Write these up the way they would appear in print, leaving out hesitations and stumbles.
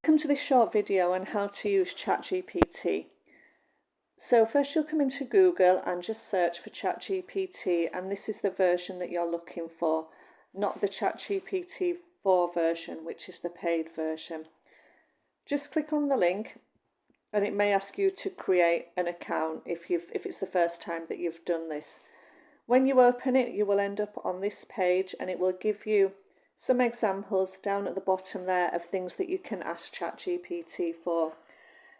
Welcome to this short video on how to use ChatGPT. So first you'll come into Google and just search for ChatGPT, and this is the version that you're looking for, not the ChatGPT 4 version, which is the paid version. Just click on the link and it may ask you to create an account if it's the first time that you've done this. When you open it, you will end up on this page and it will give you some examples down at the bottom there of things that you can ask ChatGPT for.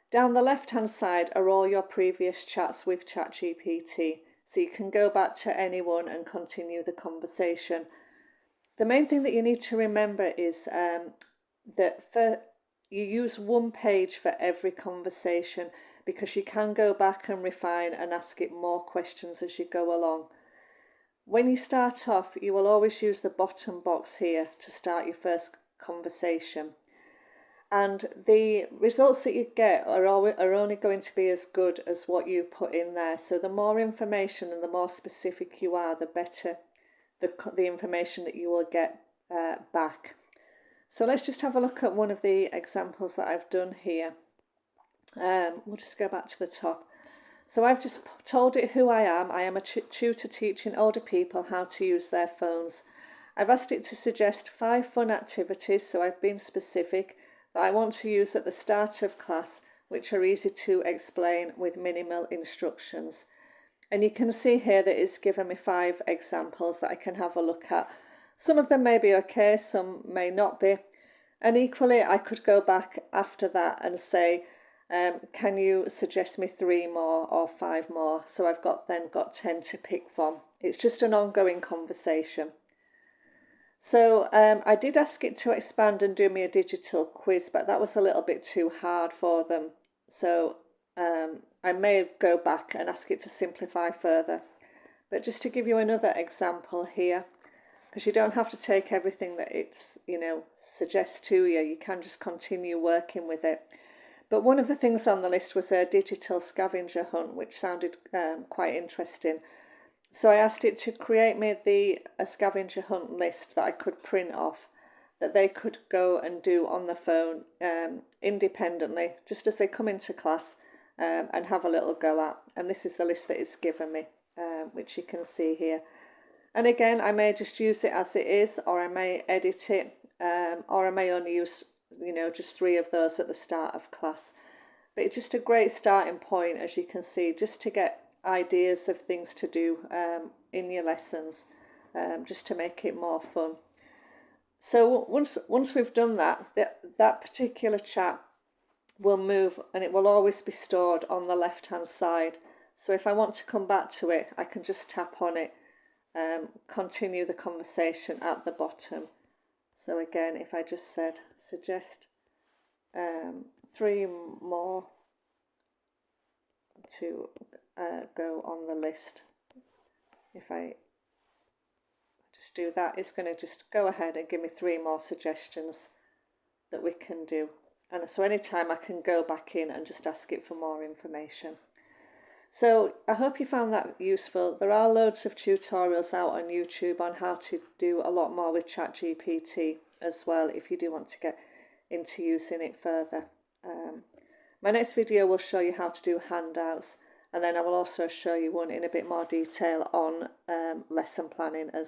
Down the left hand side are all your previous chats with ChatGPT, so you can go back to anyone and continue the conversation. The main thing that you need to remember is that you use one page for every conversation, because you can go back and refine and ask it more questions as you go along. When you start off, you will always use the bottom box here to start your first conversation. And the results that you get are only going to be as good as what you put in there. So the more information and the more specific you are, the better the information that you will get back. So let's just have a look at one of the examples that I've done here. We'll just go back to the top. So I've just told it who I am. I am a tutor teaching older people how to use their phones. I've asked it to suggest 5 fun activities, so I've been specific, that I want to use at the start of class, which are easy to explain with minimal instructions. And you can see here that it's given me 5 examples that I can have a look at. Some of them may be okay, some may not be. And equally, I could go back after that and say, can you suggest me 3 more or 5 more? So I've got 10 to pick from. It's just an ongoing conversation. So I did ask it to expand and do me a digital quiz, but that was a little bit too hard for them. So I may go back and ask it to simplify further. But just to give you another example here, because you don't have to take everything that it's suggests to you. You can just continue working with it. But one of the things on the list was a digital scavenger hunt, which sounded quite interesting. So I asked it to create me a scavenger hunt list that I could print off, that they could go and do on the phone independently, just as they come into class, and have a little go at. And this is the list that it's given me, which you can see here. And again, I may just use it as it is, or I may edit it, or I may only use just 3 of those at the start of class. But it's just a great starting point, as you can see, just to get ideas of things to do in your lessons, just to make it more fun. So once we've done that particular chat will move, and it will always be stored on the left hand side. So if I want to come back to it, I can just tap on it, continue the conversation at the bottom. So again, if I just said suggest 3 more to go on the list, if I just do that, it's going to just go ahead and give me 3 more suggestions that we can do. And so anytime I can go back in and just ask it for more information. So I hope you found that useful. There are loads of tutorials out on YouTube on how to do a lot more with ChatGPT as well, if you do want to get into using it further. My next video will show you how to do handouts, and then I will also show you one in a bit more detail on lesson planning as